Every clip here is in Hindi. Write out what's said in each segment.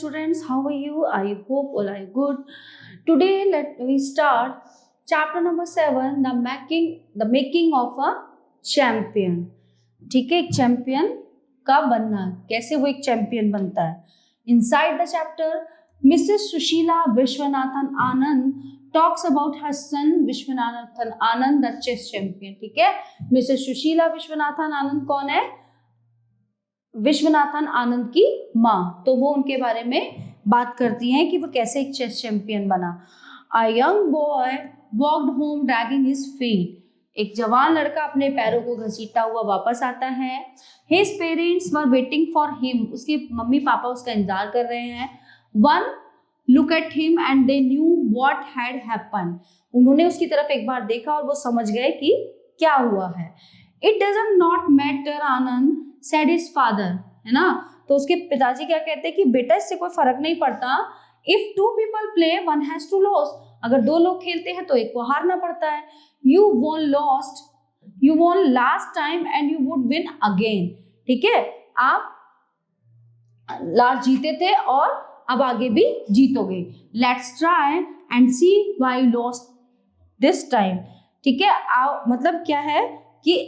students, how are you? I hope all are good. Today let me start chapter number 7, the making of a champion. ठीक है, एक चैंपियन का बनना, कैसे वो एक चैंपियन बनता है. Inside the chapter, Mrs. Sushila Vishwanathan Anand talks about her son Vishwanathan Anand, the chess champion. ठीक है, Mrs. Sushila Vishwanathan Anand कौन है? विश्वनाथन आनंद की माँ. तो वो उनके बारे में बात करती हैं कि वो कैसे एक चेस चैंपियन बना. A young boy walked home dragging his feet. एक जवान लड़का अपने पैरों को घसीटता हुआ वापस आता है. His parents were waiting for him. उसके मम्मी पापा उसका इंतजार कर रहे हैं. One look at him and they knew what had happen. उन्होंने उसकी तरफ एक बार देखा और वो समझ गए कि क्या हुआ है. It doesn't not matter Anand said his father, है ना. तो उसके पिताजी क्या कहते हैं कि बेटा इससे कोई फर्क नहीं पड़ता. If two people play, one has to lose. अगर दो लोग खेलते हैं तो एक को हारना पड़ता है. You won last time and you would win again. ठीक है, आप लास्ट जीते थे और अब आगे भी जीतोगे. Let's try and see why you lost this time. ठीक है, मतलब क्या है कि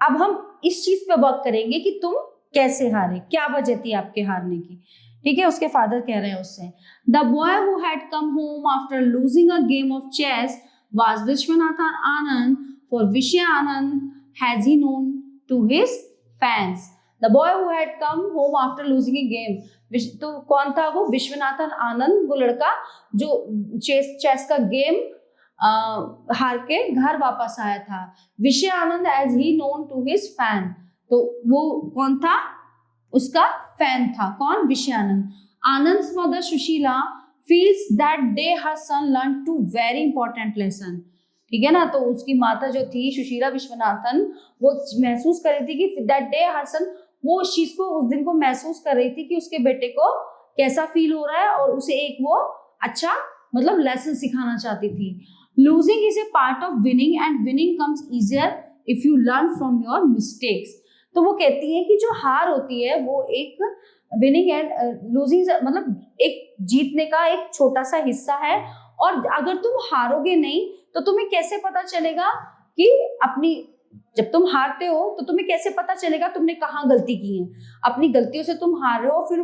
अब हम इस चीज पे वर्क करेंगे कि तुम कैसे हारे, क्या वजह थी आपके हारने की. ठीक है, उसके फादर कह रहे हैं उससे. The boy who had come home after losing a game of chess was Viswanathan Anand, for Vishy Anand has he known to his fans. The boy who had come home after losing a game. तो कौन था वो? विश्वनाथन आनंद, वो लड़का जो चेस का गेम हार के घर वापस आया था. Vishy Anand as he known to his fan. तो वो कौन था? उसका फैन था. कौन? Vishy Anand. Anand's mother Sushila feels that day her son learn to very important lesson. ठीक है ना. तो उसकी माता जो थी सुशीला विश्वनाथन, वो महसूस कर रही थी कि दैट डे हर सन, वो उस चीज को उस दिन को महसूस कर रही थी कि उसके बेटे को कैसा फील हो रहा है और उसे एक वो अच्छा मतलब लेसन सिखाना चाहती थी. Losing is a part of winning and winning comes easier if you learn from your mistakes. तो वो कहती है कि जो हार होती है वो एक विनिंग एंड लूजिंग मतलब एक जीतने का एक छोटा सा हिस्सा है. और अगर तुम हारोगे नहीं तो तुम्हें कैसे पता चलेगा कि अपनी, जब तुम हारते हो तो तुम्हें कैसे पता चलेगा तुमने कहाँ गलती की है. अपनी गलतियों से तुम हार रहे हो, फिर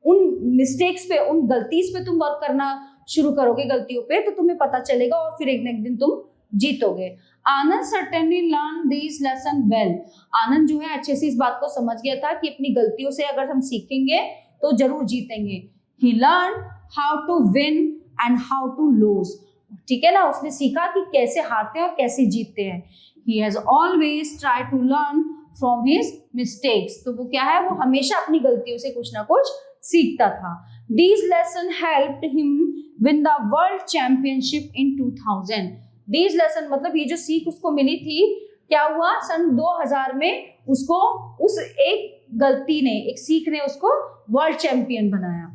उन मिस्टेक्स पे, उन गलतीज पे तुम वर्क करना शुरू करोगे, गलतियों पे, तो तुम्हें पता चलेगा और फिर एक न एक दिन तुम जीतोगे. Anand certainly learn this lesson well. Anand जो है अच्छे से इस बात को समझ गया था कि अपनी गलतियों से अगर हम सीखेंगे तो जरूर जीतेंगे. He learn how to win and how to lose. ठीक है ना, उसने सीखा कि कैसे हारते हैं और कैसे जीतते हैं. He has always try to learn from his mistakes. तो वो क्या है, वो हमेशा अपनी गलतियों से कुछ ना कुछ सीखता था. These lessons helped him win the world championship in 2000. These lessons मतलब ये जो सीख उसको मिली थी, क्या हुआ सन 2000 में उसको उस एक गलती ने, एक सीख ने उसको वर्ल्ड चैंपियन बनाया.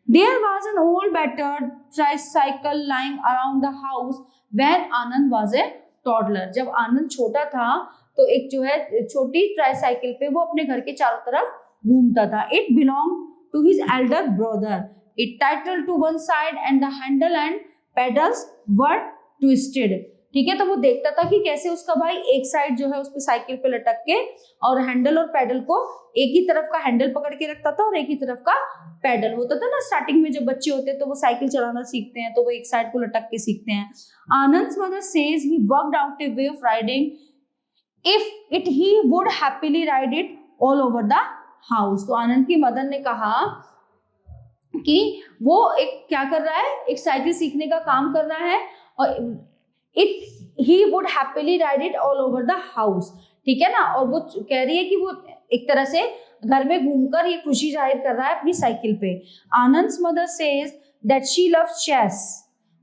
There was an old battered tricycle lying around the house when Anand was a toddler. जब आनंद छोटा था तो एक जो है छोटी ट्राईसाइकिल पे वो अपने घर के चारों तरफ घूमता था. It belonged to his elder brother. It titled to one side and the handle and pedals were twisted. ठीक है, तो वो देखता था कि कैसे उसका भाई एक साइड जो है उस पे साइकिल पे लटक के और हैंडल और पैडल को एक ही तरफ का हैंडल पकड़ के रखता था और एक ही तरफ का पैडल होता था ना. स्टार्टिंग में जब बच्चे होते हैं तो वो साइकिल चलाना सीखते हैं तो वो एक साइड को लटक के सीखते हैं. Anand's mother says he worked out a way of riding if it he would happily ride it all over the house. तो आनंद की मदर ने कहा कि वो एक क्या कर रहा है, एक साइकिल सीखने का काम कर रहा है और ही would happily ride it all over the house. ठीक है ना. और वो कह रही है कि वो एक तरह से घर में घूमकर ये खुशी जाहिर कर रहा है अपनी साइकिल पे. Anand's mother says that she loves chess.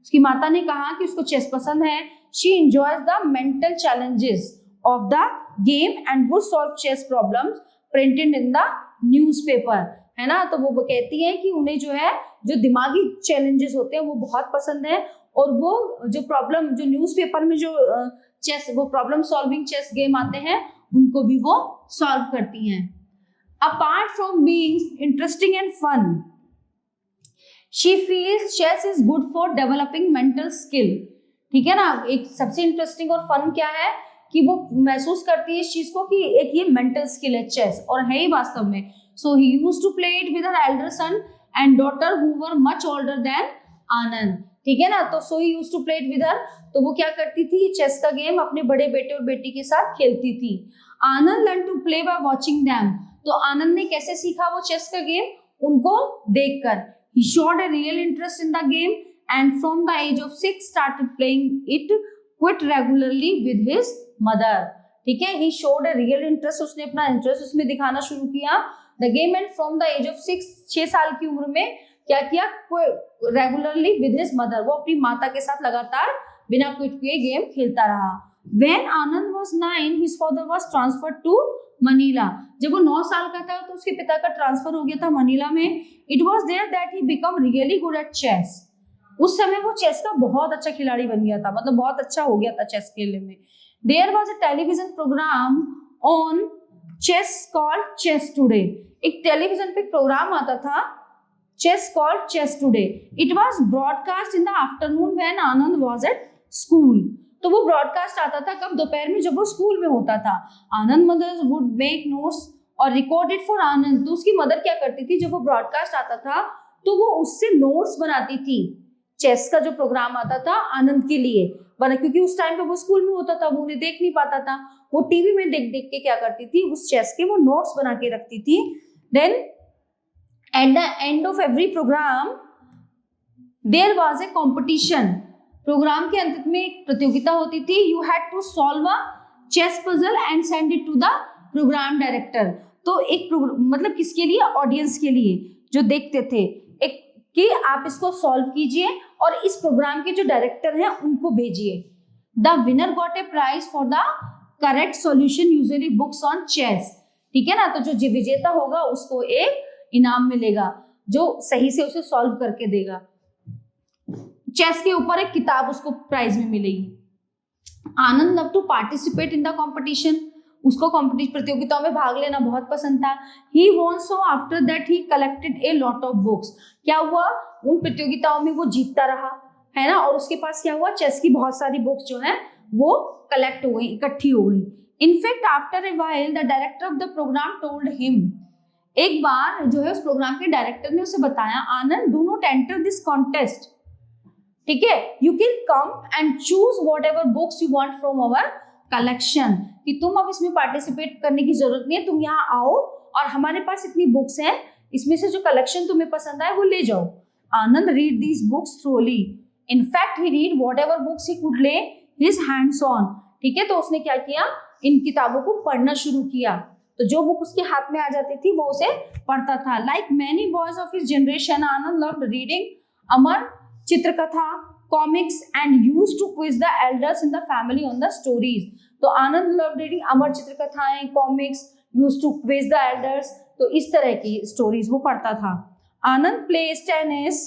उसकी माता ने कहा कि उसको चेस पसंद है. She enjoys the mental challenges of the game and would solve chess problems printed in the newspaper. है ना. तो वो कहती है कि उन्हें जो है जो दिमागी चैलेंजेस होते हैं वो बहुत पसंद है और वो जो प्रॉब्लम जो न्यूज़पेपर में जो चेस वो प्रॉब्लम सॉल्विंग चेस गेम आते हैं उनको भी वो सॉल्व करती हैं. Apart from being interesting and fun, she feels chess is good for developing mental skill. ठीक है ना, एक सबसे इंटरेस्टिंग और फन क्या है कि वो महसूस करती है इस चीज को कि एक ये मेंटल स्किल है चेस, और है ही वास्तव में। So he used to play it with her elder son and daughter who were much older than Anand. ठीक है ना, तो so he used to play it with her, तो वो क्या करती थी, चेस का गेम अपने बड़े बेटे और बेटी के साथ खेलती थी। Anand learn to play by watching them, तो आनंद ने कैसे सीखा वो चेस का गेम, उनको देखकर। He showed a real interest in the game and from the age of 6 started playing it quite regularly with his mother। ठीक है, he showed a real interest, उसने अपना इंटरेस्ट उसमें दिखाना शुरू किया the game, and from the age of 6 साल की उम्र में क्या किया, रेगुलरली with his mother, वो अपनी माता के साथ लगातार बिना क्विट किए गेम खेलता रहा। when Anand was 9 his father was transferred to Manila, जब वो 9 साल का था तो उसके पिता का ट्रांसफर हो गया था मनीला में। it was there that he become really good at chess, उस समय वो चेस का बहुत अच्छा खिलाड़ी बन गया था, मतलब बहुत अच्छा हो गया था चेस खेलने में। There was a television program on chess called chess today, एक टेलीविजन पे प्रोग्राम आता था chess called chess today. It was broadcast in the afternoon when Anand was at school, तो वो ब्रॉडकास्ट आता था कब, दोपहर में जब वो स्कूल में होता था। आनंद मदर वुड मेक नोट्स और रिकॉर्ड इट फॉर आनंद, तो उसकी मदर क्या करती थी, जब वो ब्रॉडकास्ट आता था तो वो उससे नोट्स बनाती थी, चेस का जो प्रोग्राम आता था आनंद के लिए बना, क्योंकि उस टाइम पे वो स्कूल में होता था, वो उन्हें देख नहीं पाता था, वो टीवी में देख देख के क्या करती थी, उस चेस के वो नोट्स बना के रखती थी। Then at the end of every program there was a competition, program के अंत में एक प्रतियोगिता होती थी। You had to solve a chess puzzle and send it to the program director, तो एक मतलब किसके लिए, ऑडियंस के लिए जो देखते थे, एक कि आप इसको सॉल्व कीजिए और इस प्रोग्राम के जो डायरेक्टर हैं उनको भेजिए। The winner got a prize for the correct solution, usually books on chess. ठीक है ना, तो जो विजेता होगा उसको एक इनाम मिलेगा जो सही से उसे सॉल्व करके देगा, चेस के ऊपर एक किताब उसको प्राइज में मिलेगी। Anand love to participate in the competition, उसको कॉम्पिटिशन प्रतियोगिताओं में भाग लेना बहुत पसंद था। He won so after that he collected a lot of books, क्या हुआ, उन प्रतियोगिताओं में वो जीतता रहा है ना, और उसके पास क्या हुआ, चेस की बहुत सारी बुक्स जो है वो कलेक्ट हो गई, इकट्ठी हो गई। In fact after a while the director of the program told him, एक बार जो है उस प्रोग्राम के डायरेक्टर ने उसे बताया, Anand do not enter this contest, ठीक है, you can come and choose whatever books you want from our collection, कि तुम अब इसमें पार्टिसिपेट करने की जरूरत नहीं है, तुम यहाँ आओ और हमारे पास इतनी बुक्स हैं, इसमें से जो कलेक्शन तुम्हें पसंद आए वो ले जाओ। Anand read these books thoroughly, in fact he read whatever books he could lay his hands on, ठीक है, तो उसने क्या किया, इन किताबों को पढ़ना शुरू किया, तो जो बुक उसके हाथ में आ जाती थी वो उसे पढ़ता था। Like many boys of his generation Anand loved reading Amar Chitrakatha, comics and used to quiz the elders in the family on the stories, तो आनंद लव्ड रीडिंग अमर चित्रकथाएं, comics, used to quiz the elders, तो इस तरह की स्टोरीज वो पढ़ता था। आनंद प्लेज टेनिस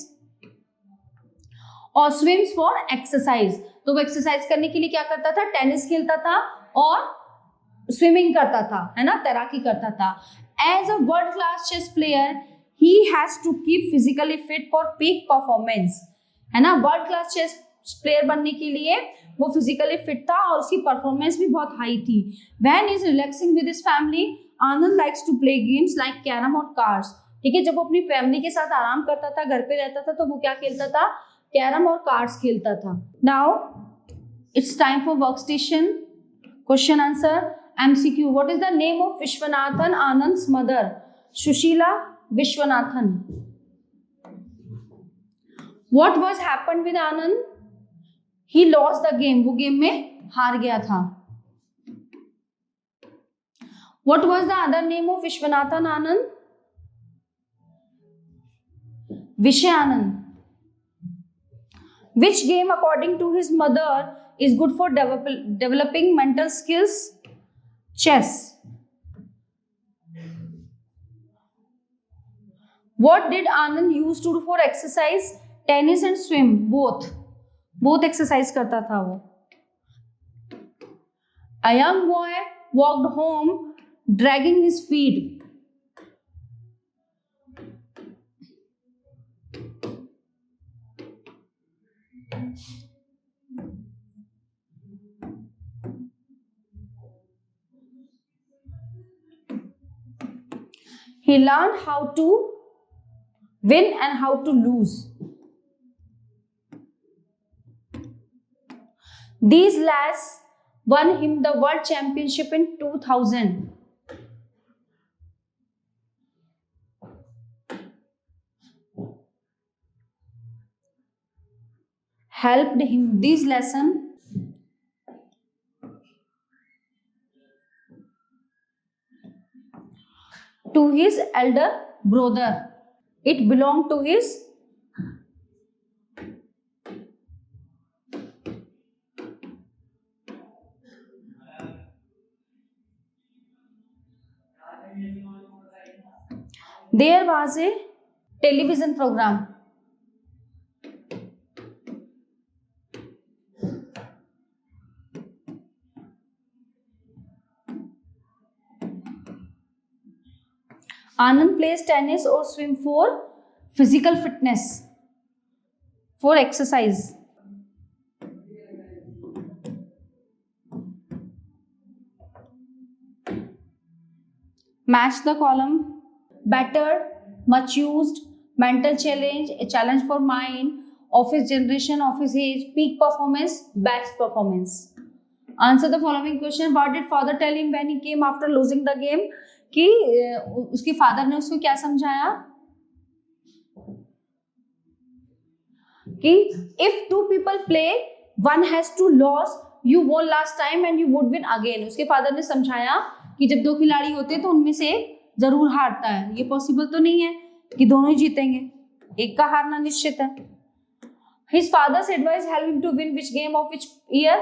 और स्विम्स फॉर एक्सरसाइज, तो वो एक्सरसाइज करने के लिए क्या करता था, टेनिस खेलता था और स्विमिंग करता था, है ना, तैराकी करता था। As a world class chess player he has to keep physically fit for peak performance, है ना, वर्ल्ड क्लास चेस प्लेयर बनने के लिए वो फिजिकली फिट था और उसकी परफॉर्मेंस भी बहुत हाई थी। When is relaxing with his family Anand likes to play games like carrom और कार्ड्स, ठीक है, जब वो अपनी फैमिली के साथ आराम करता था, घर पे रहता था, तो वो क्या खेलता था, कैरम और कार्ड्स खेलता था। Now it's time for work station question answer MCQ. What is the name of Vishwanathan Anand's mother? Shushila Vishwanathan. What was happened with Anand? He lost the game. वो गेम में हार गया था। What was the other name of Vishwanathan Anand? Vishay Anand. Which game, according to his mother, is good for developing mental skills? Chess. What did Anand use to do for exercise? Tennis and swim, both exercise करता था वो। A young boy walked home dragging his feet. He learned how to win and how to lose. These lads won him the world championship in 2000. Helped him this lesson to his elder brother. It belonged to his There was a television program. Anand plays tennis or swim for physical fitness, for exercise. Match the column. Better, much used, mental challenge, a challenge for mind, office generation, office age, peak performance, best performance. Answer the following question. What did father tell him when he came after losing the game? कि उसके फादर ने उसको क्या समझाया कि if two people play, one has to lose, you won last time and you would win again. उसके फादर ने समझाया कि जब दो खिलाड़ी होते हैं तो उनमें से एक जरूर हारता है. ये पॉसिबल तो नहीं है कि दोनों ही जीतेंगे, एक का हारना निश्चित है. His father's advice helped him to win which game of which year?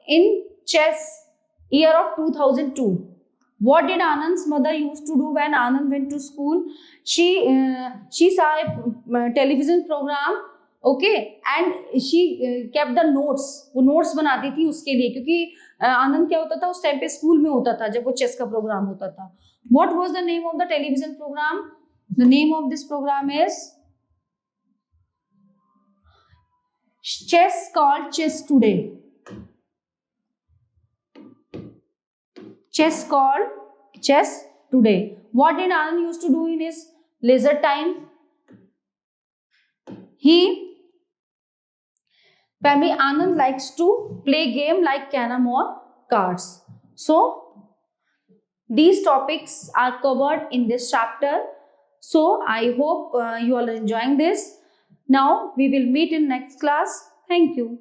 In chess year of 2002. What did Anand's mother used to do when Anand went to school? She saw a television program, okay, and she kept the notes. वो notes बनाती थी उसके लिए, क्योंकि आनंद क्या होता था उस टाइम पे स्कूल में होता था जब वो चेस का प्रोग्राम होता था. What was the name of the television program? The name of this program is Chess called Chess Today. Chess called Chess Today. What did Anand used to do in his leisure time? Anand likes to play game like carom or cards. So these topics are covered in this chapter. So I hope you all are enjoying this. Now we will meet in next class. Thank you.